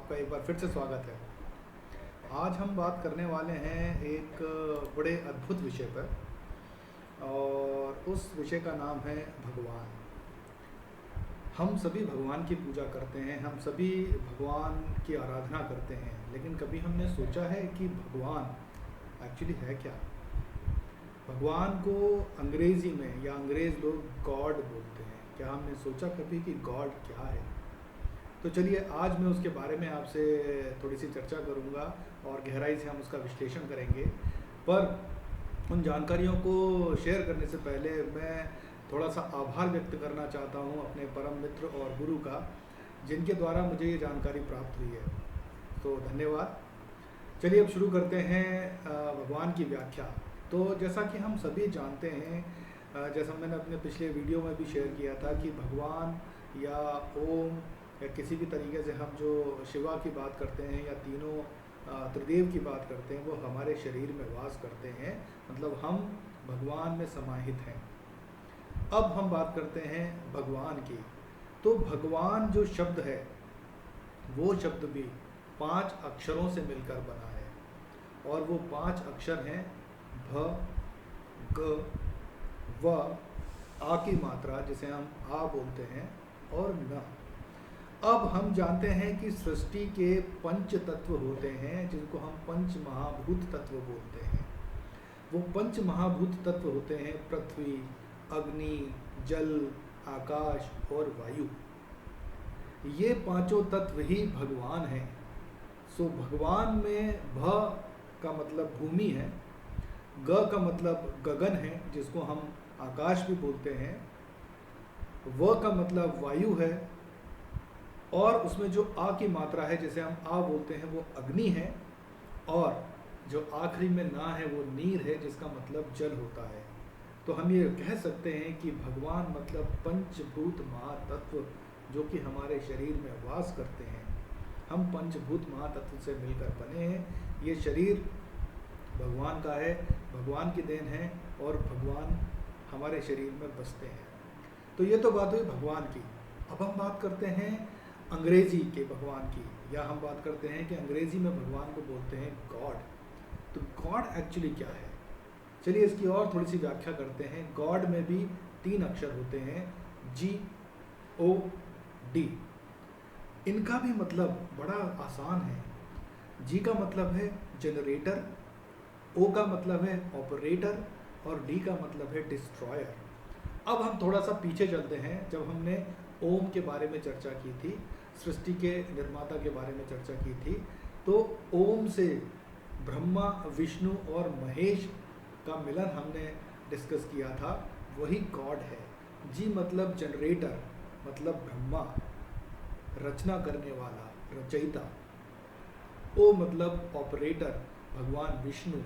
आपका एक बार फिर से स्वागत है। आज हम बात करने वाले हैं एक बड़े अद्भुत विषय पर, और उस विषय का नाम है भगवान। हम सभी भगवान की पूजा करते हैं, हम सभी भगवान की आराधना करते हैं, लेकिन कभी हमने सोचा है कि भगवान एक्चुअली है क्या? भगवान को अंग्रेज़ी में या अंग्रेज़ लोग गॉड बोलते हैं। क्या हमने सोचा कभी कि गॉड क्या है? तो चलिए आज मैं उसके बारे में आपसे थोड़ी सी चर्चा करूंगा और गहराई से हम उसका विश्लेषण करेंगे। पर उन जानकारियों को शेयर करने से पहले मैं थोड़ा सा आभार व्यक्त करना चाहता हूं अपने परम मित्र और गुरु का, जिनके द्वारा मुझे ये जानकारी प्राप्त हुई है। तो धन्यवाद। चलिए अब शुरू करते हैं भगवान की व्याख्या। तो जैसा कि हम सभी जानते हैं, जैसा मैंने अपने पिछले वीडियो में भी शेयर किया था कि भगवान या ओम या किसी भी तरीके से हम जो शिवा की बात करते हैं या तीनों त्रिदेव की बात करते हैं, वो हमारे शरीर में वास करते हैं, मतलब हम भगवान में समाहित हैं। अब हम बात करते हैं भगवान की। तो भगवान जो शब्द है वो शब्द भी 5 अक्षरों से मिलकर बना है, और वो 5 अक्षर हैं भ, ग, व, आ की मात्रा जिसे हम आ बोलते हैं, और न। अब हम जानते हैं कि सृष्टि के पंच तत्व होते हैं, जिनको हम पंच महाभूत तत्व बोलते हैं। वो पंच महाभूत तत्व होते हैं पृथ्वी, अग्नि, जल, आकाश और वायु। ये पांचों तत्व ही भगवान हैं। सो भगवान में भ का मतलब भूमि है, ग का मतलब गगन है जिसको हम आकाश भी बोलते हैं, व का मतलब वायु है, और उसमें जो आ की मात्रा है जिसे हम आ बोलते हैं वो अग्नि है, और जो आखिरी में ना है वो नीर है जिसका मतलब जल होता है। तो हम ये कह सकते हैं कि भगवान मतलब पंचभूत महातत्व जो कि हमारे शरीर में वास करते हैं। हम पंचभूत महातत्व से मिलकर बने हैं। ये शरीर भगवान का है, भगवान की देन है, और भगवान हमारे शरीर में बसते हैं। तो ये तो बात हुई भगवान की। अब हम बात करते हैं अंग्रेजी के भगवान की, या हम बात करते हैं कि अंग्रेजी में भगवान को बोलते हैं गॉड। तो गॉड एक्चुअली क्या है? चलिए इसकी और थोड़ी सी व्याख्या करते हैं। गॉड में भी 3 अक्षर होते हैं, G-O-D। इनका भी मतलब बड़ा आसान है। जी का मतलब है जनरेटर, ओ का मतलब है ऑपरेटर, और डी का मतलब है डिस्ट्रॉयर। अब हम थोड़ा सा पीछे चलते हैं। जब हमने ओम के बारे में चर्चा की थी, सृष्टि के निर्माता के बारे में चर्चा की थी, तो ओम से ब्रह्मा, विष्णु और महेश का मिलन हमने डिस्कस किया था, वही गॉड है। जी मतलब जनरेटर, मतलब ब्रह्मा, रचना करने वाला, रचयिता। ओ मतलब ऑपरेटर, भगवान विष्णु,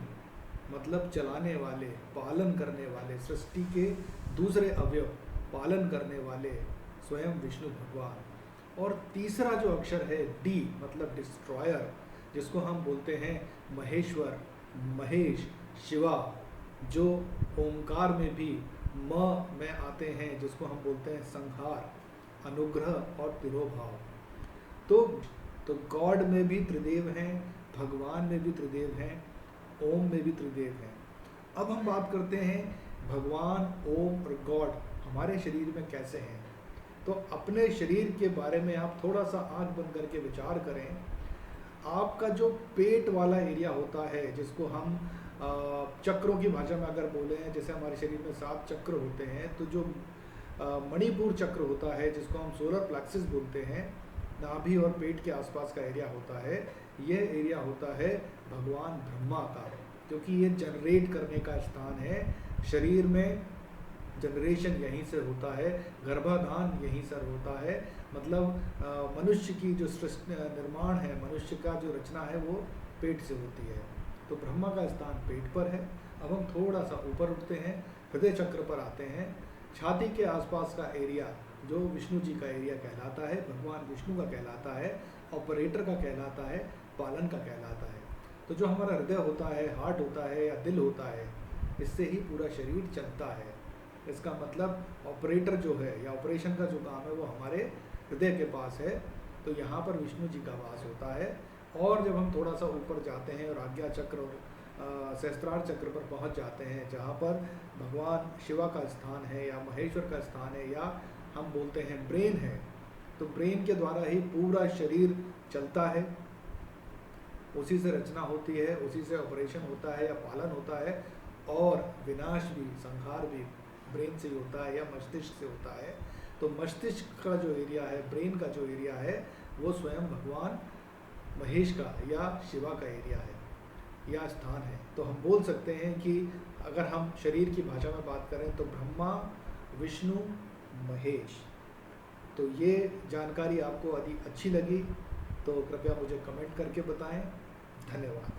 मतलब चलाने वाले, पालन करने वाले, सृष्टि के दूसरे अवयव पालन करने वाले स्वयं विष्णु भगवान। और तीसरा जो अक्षर है डी मतलब डिस्ट्रॉयर, जिसको हम बोलते हैं महेश्वर, महेश, शिवा, जो ओंकार में भी म में आते हैं, जिसको हम बोलते हैं संहार, अनुग्रह और तिरोभाव। तो गॉड में भी त्रिदेव हैं, भगवान में भी त्रिदेव हैं, ओम में भी त्रिदेव हैं। अब हम बात करते हैं भगवान, ओम और गॉड हमारे शरीर में कैसे हैं। तो अपने शरीर के बारे में आप थोड़ा सा आंख बंद करके विचार करें। आपका जो पेट वाला एरिया होता है, जिसको हम चक्रों की भाषा में अगर बोले हैं, जैसे हमारे शरीर में 7 चक्र होते हैं, तो जो मणिपुर चक्र होता है, जिसको हम सोलर प्लेक्सिस बोलते हैं, नाभि और पेट के आसपास का एरिया होता है, यह एरिया होता है भगवान ब्रह्मा का, क्योंकि ये जनरेट करने का स्थान है। शरीर में जनरेशन यहीं से होता है, गर्भाधान यहीं से होता है, मतलब मनुष्य की जो सृष्टि निर्माण है, मनुष्य का जो रचना है वो पेट से होती है। तो ब्रह्मा का स्थान पेट पर है। अब हम थोड़ा सा ऊपर उठते हैं, हृदय चक्र पर आते हैं। छाती के आसपास का एरिया जो विष्णु जी का एरिया कहलाता है, भगवान विष्णु का कहलाता है, ऑपरेटर का कहलाता है, पालन का कहलाता है। तो जो हमारा हृदय होता है, हार्ट होता है या दिल होता है, इससे ही पूरा शरीर चलता है। इसका मतलब ऑपरेटर जो है या ऑपरेशन का जो काम है वो हमारे हृदय के पास है, तो यहाँ पर विष्णु जी का वास होता है। और जब हम थोड़ा सा ऊपर जाते हैं और आज्ञा चक्र और सहस्त्रार चक्र पर पहुँच जाते हैं, जहाँ पर भगवान शिवा का स्थान है या महेश्वर का स्थान है, या हम बोलते हैं ब्रेन है, तो ब्रेन के द्वारा ही पूरा शरीर चलता है, उसी से रचना होती है, उसी से ऑपरेशन होता है या पालन होता है, और विनाश भी, संहार भी ब्रेन से ही होता है या मस्तिष्क से होता है। तो मस्तिष्क का जो एरिया है, ब्रेन का जो एरिया है, वो स्वयं भगवान महेश का या शिवा का एरिया है या स्थान है। तो हम बोल सकते हैं कि अगर हम शरीर की भाषा में बात करें तो ब्रह्मा, विष्णु, महेश। तो ये जानकारी आपको यदि अच्छी लगी तो कृपया मुझे कमेंट करके बताएं। धन्यवाद।